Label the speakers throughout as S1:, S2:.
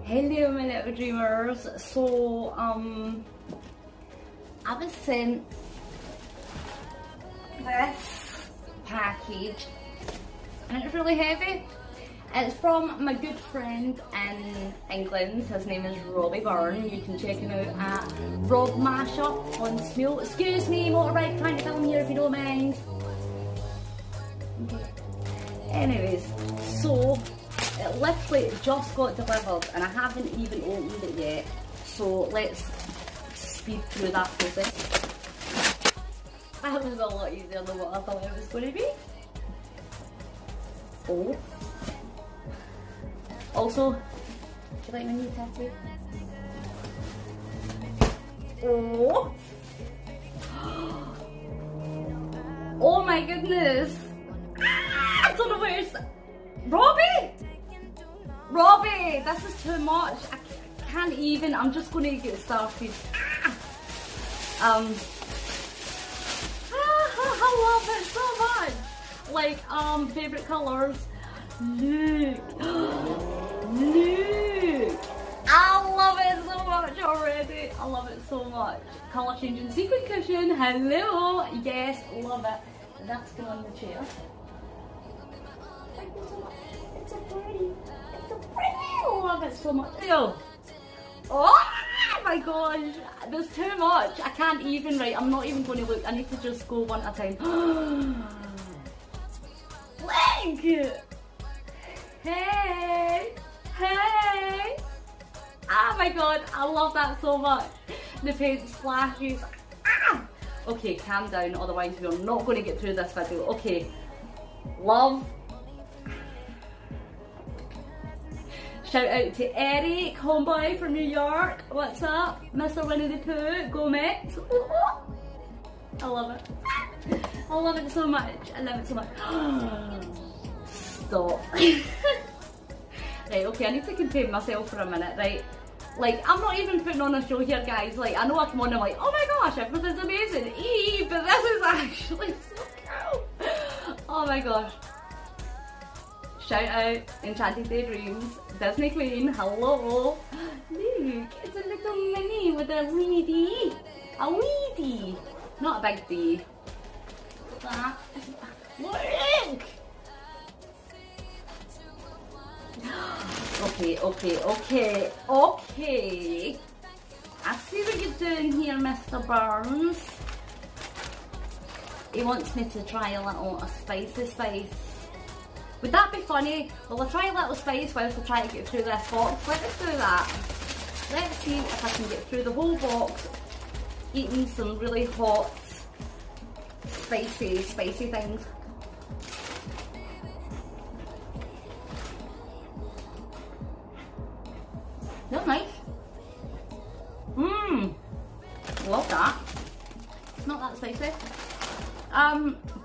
S1: Hello my little dreamers. So I was sent this package and it's really heavy. It's from my good friend in England. His name is Robbie Byrne. You can check him out at Rob Mashup on Smule. Excuse me, motorbike trying to film here if you don't mind. Okay. Anyways, so it literally just got delivered and I haven't even opened it yet. So let's speed through that process. That was a lot easier than what I thought it was going to be. Oh. Also, do you like my new tattoo? Oh. Oh my goodness. I don't know where it's... Robbie! Robbie, this is too much. I can't even. I'm just going to get started. I love it so much. Like, favourite colours. Look. Look. I love it so much already. I love it so much. Colour changing sequin cushion. Hello. Yes, love it. And that's going on the chair. Thank you so much. It's so pretty. It's so pretty. I love it so much. Ew. Oh my gosh. There's too much. I can't even, right, I'm not even going to look. I need to just go one at a time. Leg! Hey! Hey! Oh my god, I love that so much. The paint splashes. Ah! Okay, calm down, otherwise we're not going to get through this video. Okay. Love. Shout out to Eric, homeboy from New York. What's up? Mr. Winnie the Pooh, go Mets. I love it. I love it so much. I love it so much. Stop. Right, okay, I need to contain myself for a minute, right? Like, I'm not even putting on a show here, guys. Like, I know I come on and I'm like, oh my gosh, everything's amazing. But this is actually so cool. Oh my gosh. Shout out Enchanted Daydreams, Disney Queen, hello. Look, it's a little mini with a wee D. A wee D. Not a big D. Look! Okay. I see what you're doing here, Mr. Burns. He wants me to try a spicy spice. Would that be funny? Will I try a little spice whilst I try to get through this box? Let's do that. Let's see if I can get through the whole box eating some really hot, spicy things. They're nice. Love that. It's not that spicy.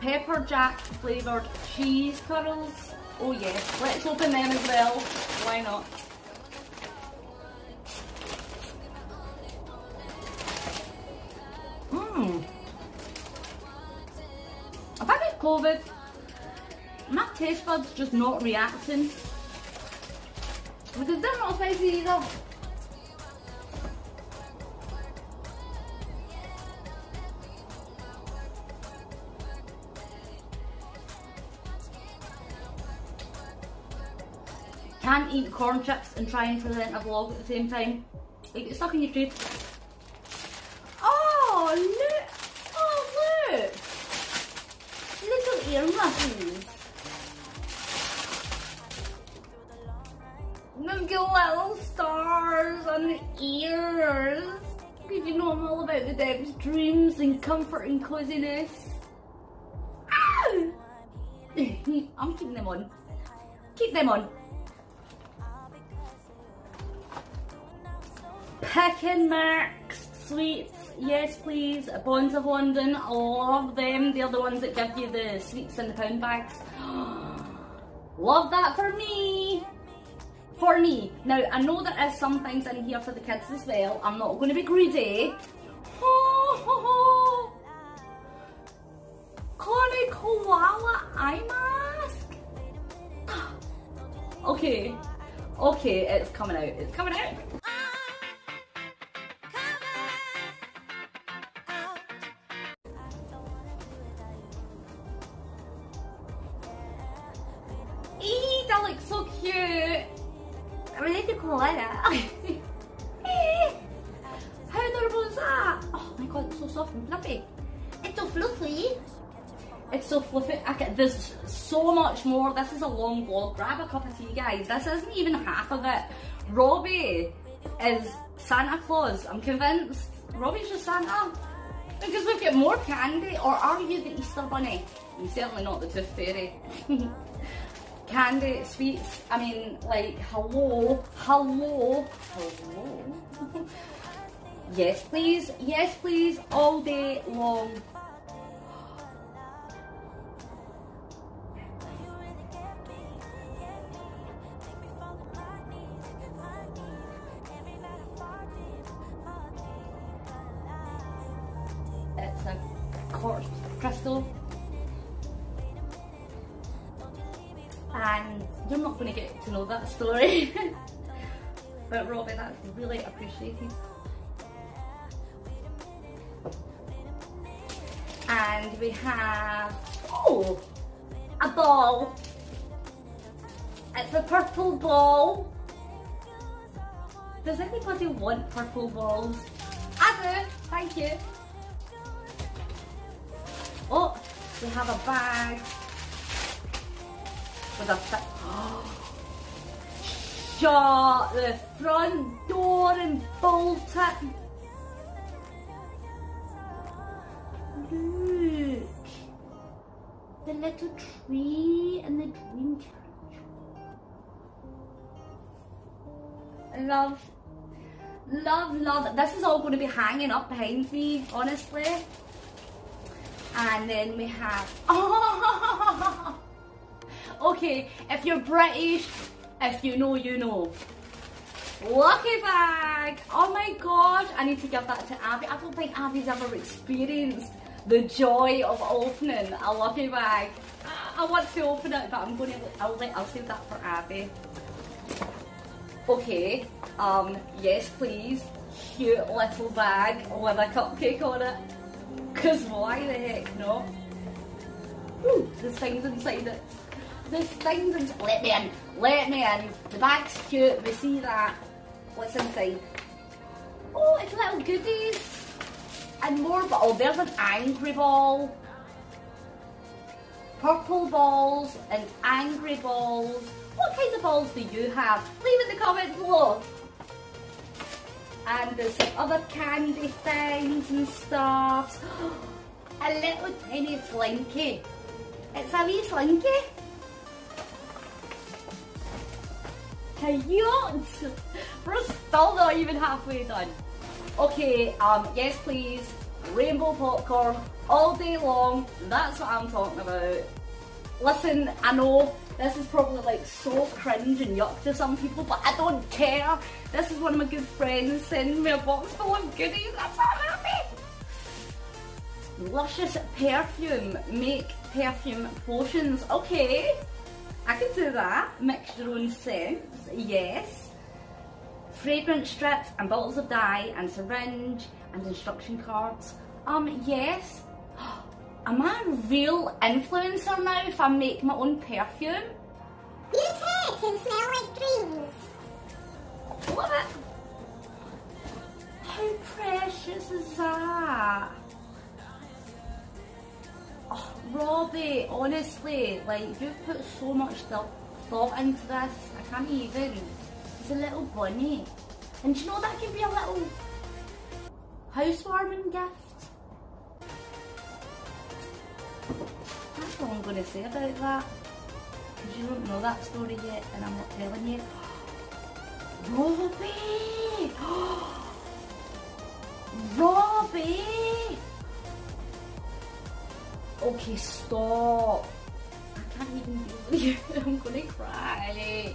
S1: Pepper jack flavoured cheese curls. Oh yes, let's open them as well. Why not? I think it's COVID. My taste buds just not reacting. Because they're not spicy either. Can't eat corn chips and try and present a vlog at the same time. They get stuck in your teeth. Oh look! Oh look! Little ear muffins. Look at little stars on the ears. Because you know I'm all about the Deb's dreams and comfort and coziness. Ah! I'm keeping them on. Keep them on. Pick and Mix sweets, yes please. Bonds of London, I love them. They're the ones that give you the sweets in the pound bags. Love that for me. For me. Now, I know there is some things in here for the kids as well. I'm not going to be greedy. Connie Koala eye mask. Okay. Okay, it's coming out. It's coming out. Eee, that looks so cute. I'm ready to call it. How adorable is that? Oh my god, it's so soft and fluffy. It's so fluffy. It's so fluffy. There's so much more. This is a long vlog. Grab a cup of tea, guys. This isn't even half of it. Robbie is Santa Claus. I'm convinced. Robbie's just Santa. Because we've got more candy. Or are you the Easter Bunny? You're certainly not the Tooth Fairy. Candy, sweets. I mean, like, hello. Yes, please. Yes, please. All day long. It's a quartz crystal. And you're not going to get to know that story. But Robbie, that's really appreciated. And we have, oh, a ball. It's a purple ball. Does anybody want purple balls? I do, thank you. Oh, we have a bag with a shut the front door and bolt it. Look, the little tree and the dream catcher. Love. This is all going to be hanging up behind me, honestly. And then we have, oh, okay, if you're British, if you know, you know. Lucky bag! Oh my gosh, I need to give that to Abby. I don't think Abby's ever experienced the joy of opening a lucky bag. I want to open it, but I'm going to, I'll save that for Abby. Okay, yes please, cute little bag with a cupcake on it. Cause why the heck not? Ooh, there's things inside it. There's things inside. Let me in. Let me in. The bag's cute. We see that. What's inside? Oh, it's little goodies. And more, but oh, there's an angry ball. Purple balls and angry balls. What kind of balls do you have? Leave in the comments below. And there's some other candy things and stuff. A little tiny slinky. It's a wee slinky. Cute. We're still not even halfway done. Okay, yes please. Rainbow popcorn all day long. That's what I'm talking about. Listen, I know this is probably like so cringe and yuck to some people, but I don't care. This is one of my good friends sending me a box full of goodies. I'm so happy. Luscious perfume. Make perfume potions. Okay, I can do that. Mix your own scents. Yes. Fragrance strips and bottles of dye and syringe and instruction cards. Yes. Am I a real influencer now if I make my own perfume?
S2: Beauty can smell like dreams.
S1: Love it. How precious is that? Oh, Robbie, honestly, like you've put so much thought into this. I can't even. It's a little bunny. And do you know that could be a little housewarming gift? That's all I'm going to say about that. Because you don't know that story yet and I'm not telling you. Robbie! Robbie! Okay, stop. I can't even deal with you. I'm going to cry.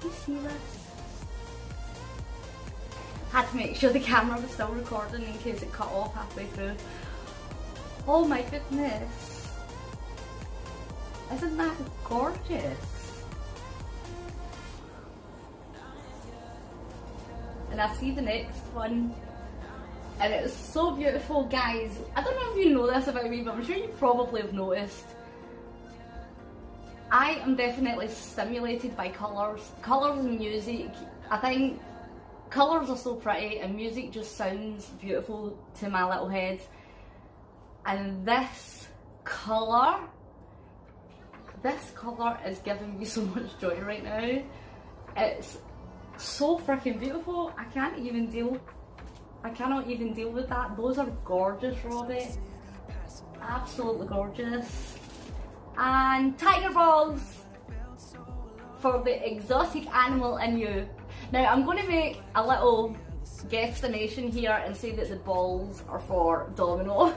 S1: Do you see this? Had to make sure the camera was still recording in case it cut off halfway through. Oh my goodness. Isn't that gorgeous? And I see the next one, and it's so beautiful, guys. I don't know if you know this about me, but I'm sure you probably have noticed. I am definitely stimulated by colours. Colours and music. I think colours are so pretty and music just sounds beautiful to my little head. And this colour is giving me so much joy right now. It's so freaking beautiful. I cannot even deal with that. Those are gorgeous, Robbie. Absolutely gorgeous. And tiger balls for the exotic animal in you. Now I'm going to make a little guesstimation here and say that the balls are for Domino.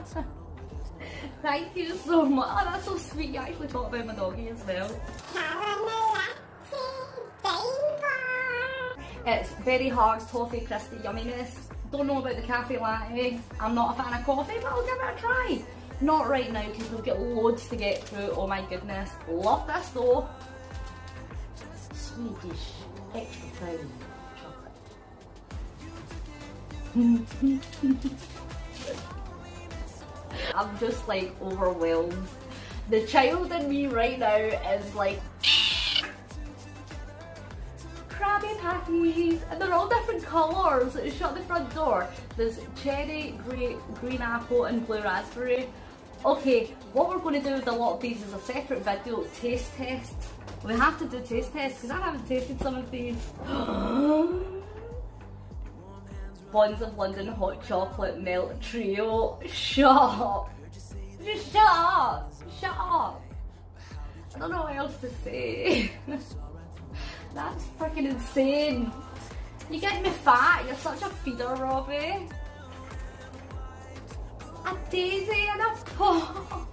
S1: Thank you so much. Oh, that's so sweet. You actually thought about my doggy as well. It's very hard, toffee, crispy yumminess. Don't know about the cafe latte. I'm not a fan of coffee, but I'll give it a try. Not right now because we've got loads to get through. Oh my goodness. Love this though. Swedish extra fine chocolate. I'm just like overwhelmed. The child in me right now is like Krabby Patties, and they're all different colours. Shut the front door. There's cherry, green apple and blue raspberry. Okay, what we're going to do with a lot of these is a separate video, taste test. We have to do taste tests because I haven't tasted some of these. Bonds of London hot chocolate melt trio. Shut up. Just shut up. Shut up. I don't know what else to say. That's freaking insane. You get me fat. You're such a feeder, Robbie. A daisy and a pop.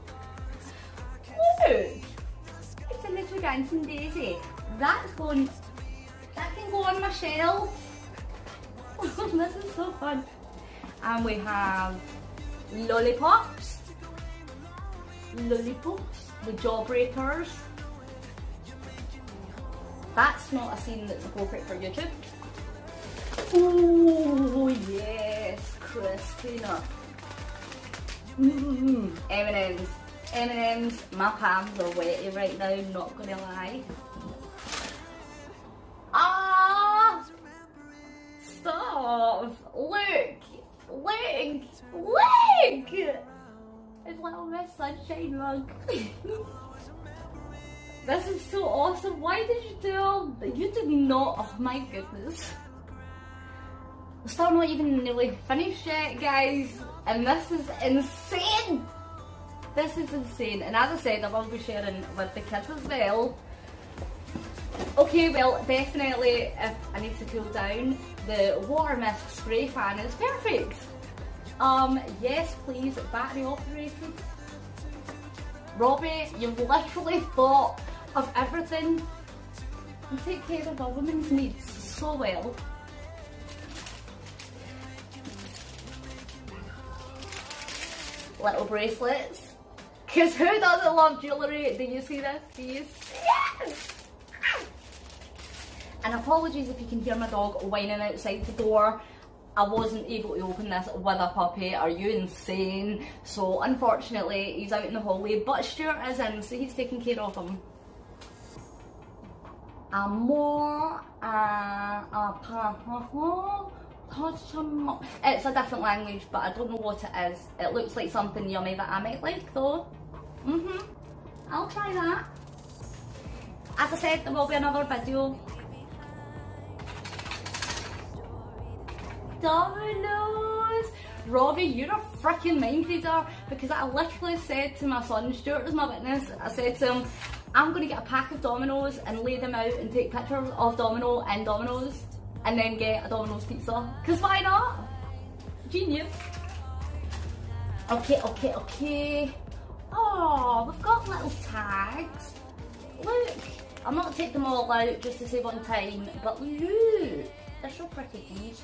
S1: Look. It's a little dancing daisy. That can go on my shelf. This is so fun. And we have lollipops, the jawbreakers. That's not a scene that's appropriate for YouTube. Oh yes, Christina. M&M's. M&M's, my palms are wetty right now, not gonna lie. Ah! Stop! Look! It's Little Miss Sunshine mug. This is so awesome. Why did you do that? You did not. Oh my goodness. We're still not even nearly finished yet, guys. And this is insane. This is insane. And as I said, I will be sharing with the kids as well. Okay, well, definitely if I need to cool down, the water mist spray fan is perfect. Yes, please, battery operated. Robbie, you've literally thought of everything. You take care of a woman's needs so well. Little bracelets. Because who doesn't love jewellery? Do you see this? Yes! And apologies if you can hear my dog whining outside the door. I wasn't able to open this with a puppy. Are you insane? So unfortunately he's out in the hallway, but Stuart is in, so he's taking care of him. It's a different language, but I don't know what it is. It looks like something yummy that I might like though. I'll try that. As I said, there will be another video. Dominoes! Robbie, you're a freaking mind reader, because I literally said to my son, Stuart is my witness, I said to him, I'm going to get a pack of Dominoes and lay them out and take pictures of Domino and Dominoes and then get a Domino's pizza. Because why not? Genius. Okay. Oh, we've got little tags. Look, I'm not taking them all out just to save on time, but look. They're so pretty.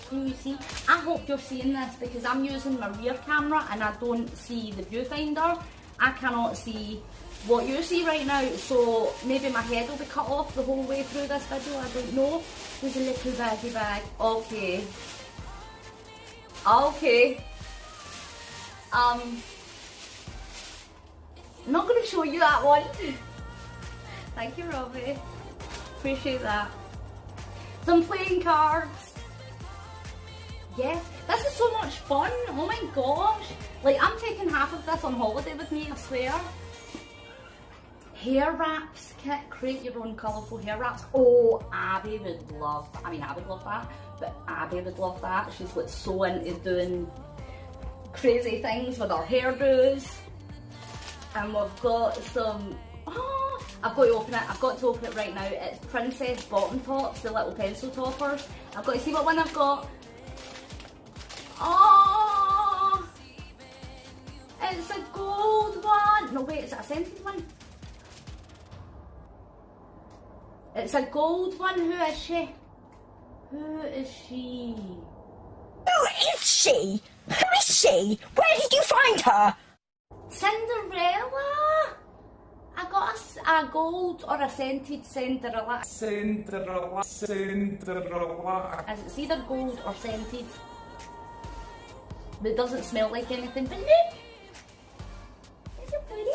S1: Can you see? I hope you're seeing this because I'm using my rear camera and I don't see the viewfinder. I cannot see what you see right now, so maybe my head will be cut off the whole way through this video, I don't know. There's a little baggy bag. Okay. Okay. I'm not going to show you that one. Thank you, Robbie. Appreciate that. Some playing cards. Yes, this is so much fun. Oh my gosh. Like, I'm taking half of this on holiday with me, I swear. Hair wraps kit. Create your own colourful hair wraps. Oh, Abby would love, I mean, I would love that, but Abby would love that. She's like so into doing crazy things with her hairdos. And we've got some, oh, I've got to open it. I've got to open it right now. It's Princess Bottom Tops, the little pencil toppers. I've got to see what one I've got. Oh, it's a gold one. No, wait, is it a scented one? It's a gold one. Who is she? Who is she?
S3: Who is she? Who is she? Where did you find her?
S1: Cinderella. I got a gold or a scented Cinderella.
S4: Cinderella, Cinderella.
S1: It's either gold or scented. But it doesn't smell like anything. But look! Is it pretty?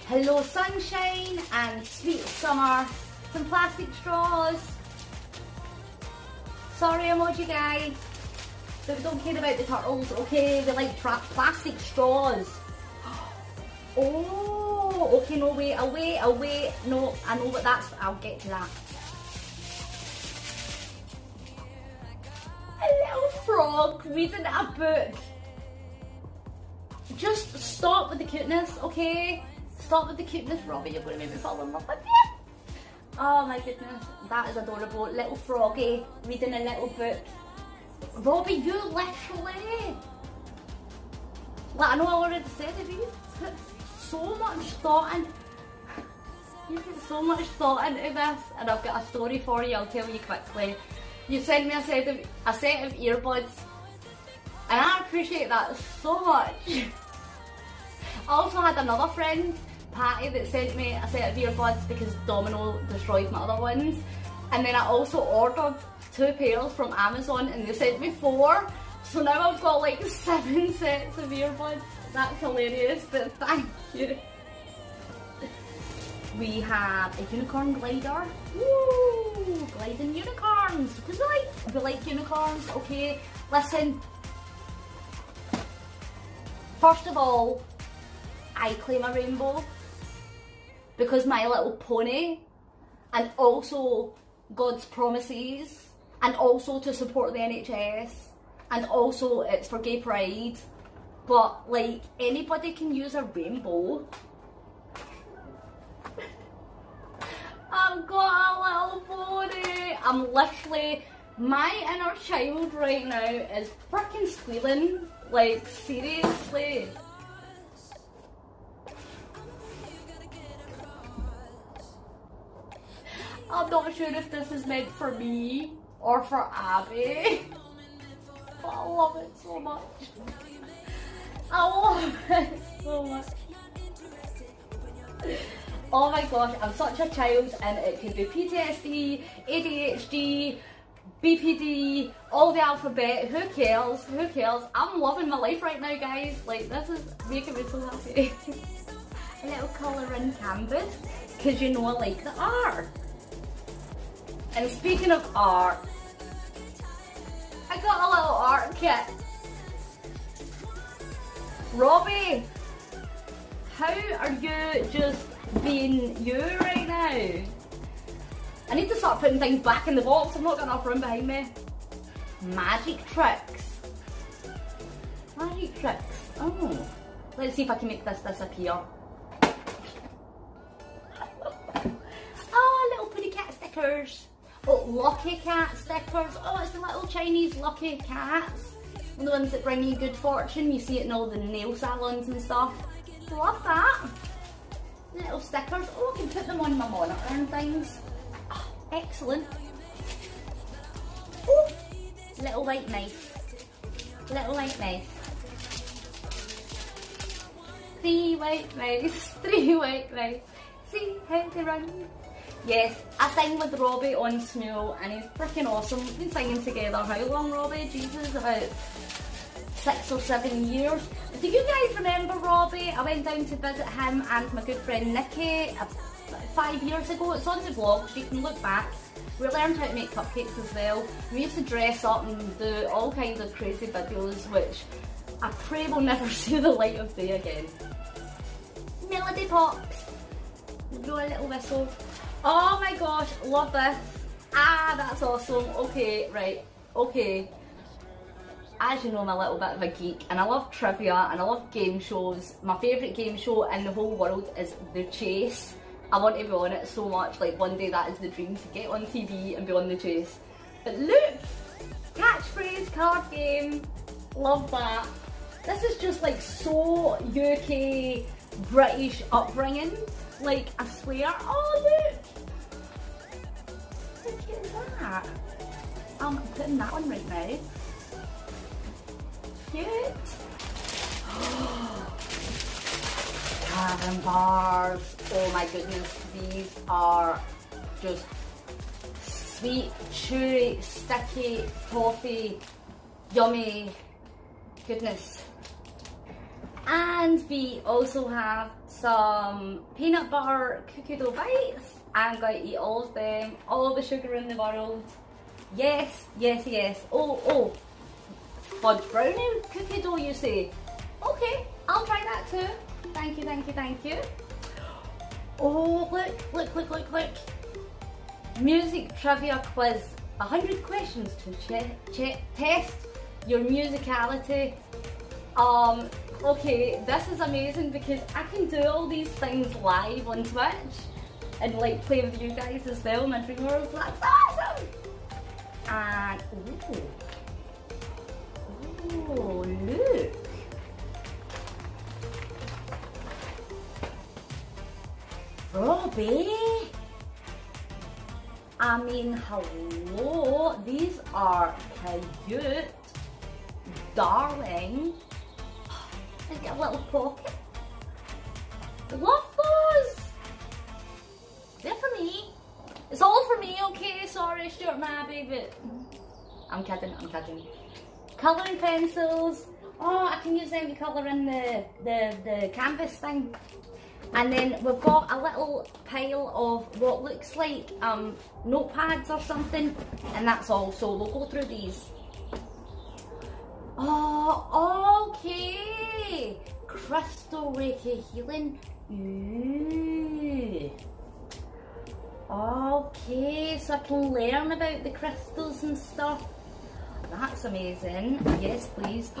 S1: Hello Sunshine and Sweet Summer. Some plastic straws. Sorry emoji guy. But we don't care about the turtles, okay? We like plastic straws. Oh, okay, no, wait, I'll wait. No, I know what that's, I'll get to that. A little frog reading a book. Just stop with the cuteness, okay? Stop with the cuteness, Robbie, you're going to make me fall in love with you. Oh my goodness, that is adorable. Little froggy reading a little book. Robbie, you literally, like, I know I already said it, but you put so much thought in. You put so much thought into this, and I've got a story for you. I'll tell you quickly. You sent me a set of earbuds, and I appreciate that so much. I also had another friend, Patty, that sent me a set of earbuds because Domino destroyed my other ones, and then I also ordered 2 pairs from Amazon and they sent me 4, so now I've got like 7 sets of earbuds. That's hilarious, but thank you. We have a unicorn glider. Woo! Gliding unicorns, because we like unicorns, okay? Listen, first of all, I claim a rainbow because My Little Pony, and also God's Promises, and also to support the NHS, and also it's for Gay Pride, but like anybody can use a rainbow. I've got a little pony. I'm literally, my inner child right now is freaking squealing, like seriously. I'm not sure if this is meant for me or for Abby, but I love it so much. I love it so much. Oh my gosh, I'm such a child, and it could be PTSD, ADHD, BPD, all the alphabet, who cares, who cares? I'm loving my life right now, guys. Like, this is making me so happy. A little colouring canvas, because you know I like the art. And speaking of art, I got a little art kit. Robbie, how are you just being you right now? I need to start putting things back in the box. I've not got enough room behind me. Magic tricks. Magic tricks. Oh. Let's see if I can make this disappear. Oh, little putty cat stickers. Oh, Lucky Cat stickers. Oh, it's the little Chinese Lucky Cats. The ones that bring you good fortune. You see it in all the nail salons and stuff. Love that. Little stickers. Oh, I can put them on my monitor and things. Oh, excellent. Oh, little white knife. Little white mice. 3 white mice, 3 white mice. See how they run. Yes, I sing with Robbie on Smule and he's freaking awesome. We've been singing together how long, Robbie? Jesus, about 6 or 7 years. Do you guys remember Robbie? I went down to visit him and my good friend Nikki 5 years ago. It's on the vlog, so you can look back. We learned how to make cupcakes as well. We used to dress up and do all kinds of crazy videos, which I pray will never see the light of day again. Melody pops. Blow a little whistle. Oh my gosh, love this. Ah, that's awesome. Okay, right, okay. As you know, I'm a little bit of a geek and I love trivia and I love game shows. My favourite game show in the whole world is The Chase. I want to be on it so much, like one day that is the dream, to get on TV and be on The Chase. But look, catchphrase card game, love that. This is just like so UK British upbringing, like I swear. Oh look! How cute is that? I'm putting that on right now. Cute. Karen bars. Oh my goodness, these are just sweet, chewy, sticky, toffee, yummy goodness. And we also have some peanut butter cookie dough bites. I'm going to eat all of them, all the sugar in the world. Yes, yes, yes. Oh, fudge brownie cookie dough, you say? Okay, I'll try that too. Thank you, thank you, thank you. Oh, look. Music trivia quiz. 100 questions to test your musicality. Okay, this is amazing because I can do all these things live on Twitch and like play with you guys as well, my dreamers. That's awesome! And ooh, look. Robbie! I mean, hello, these are cute, darling. They get a little pocket. Love those! They're for me. It's all for me, okay? Sorry, Stuart Mabby, but I'm kidding. Colouring pencils. Oh, I can use them to colour in the canvas thing. And then we've got a little pile of what looks like notepads or something, and that's all, so we'll go through these. Oh, okay! Crystal Reiki healing. Ooh. Okay, so I can learn about the crystals and stuff. That's amazing. Yes, please.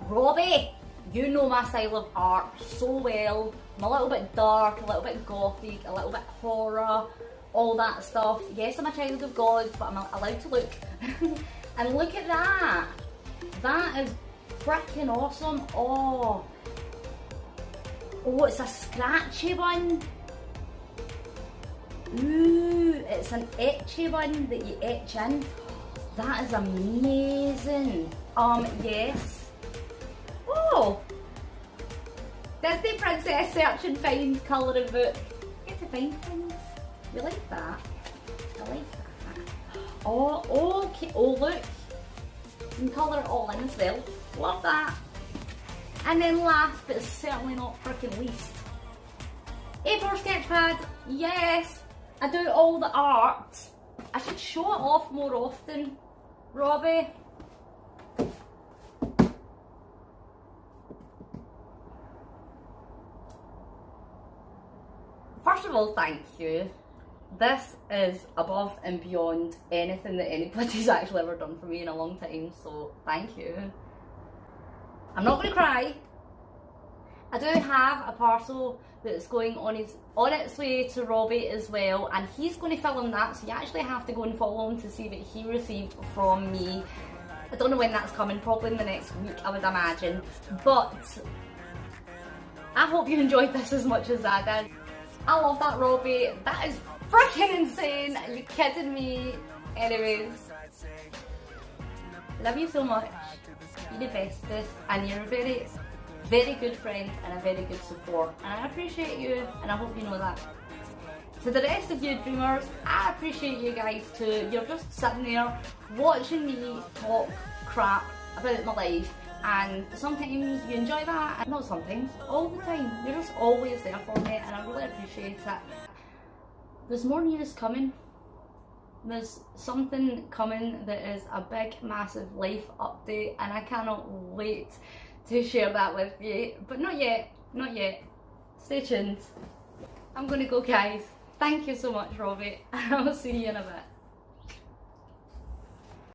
S1: Robbie, you know my style of art so well. I'm a little bit dark, a little bit gothic, a little bit horror, all that stuff. Yes, I'm a child of God, but I'm allowed to look. And look at that. That is freaking awesome. Oh, it's a scratchy one. Ooh, it's an etchy one that you etch in. That is amazing. Yes. Oh! Disney Princess Search and Find colouring book. Get to find things. We like that. I like that. Oh, okay. Oh, look. You can colour it all in as well. Love that. And then last, but certainly not freaking least, A4 sketch pad. Yes! I do all the art. I should show it off more often, Robbie. First of all, thank you. This is above and beyond anything that anybody's actually ever done for me in a long time, so thank you. I'm not going to cry. I do have a parcel that's going on its way to Robbie as well, and he's going to film that, so you actually have to go and follow him to see what he received from me. I don't know when that's coming, probably in the next week I would imagine, but I hope you enjoyed this as much as I did. I love that, Robbie. That is freaking insane. Are you kidding me? Anyways, love you so much. You're the bestest, and you're a very, very good friend and a very good support. And I appreciate you, and I hope you know that. To the rest of you dreamers, I appreciate you guys too. You're just sitting there watching me talk crap about my life, and sometimes you enjoy that, and not sometimes, all the time. You're just always there for me, and I really appreciate it. There's more news coming. There's something coming that is a big, massive life update, and I cannot wait to share that with you. But not yet, not yet. Stay tuned. I'm gonna go, guys. Thank you so much, Robbie. I'll see you in a bit.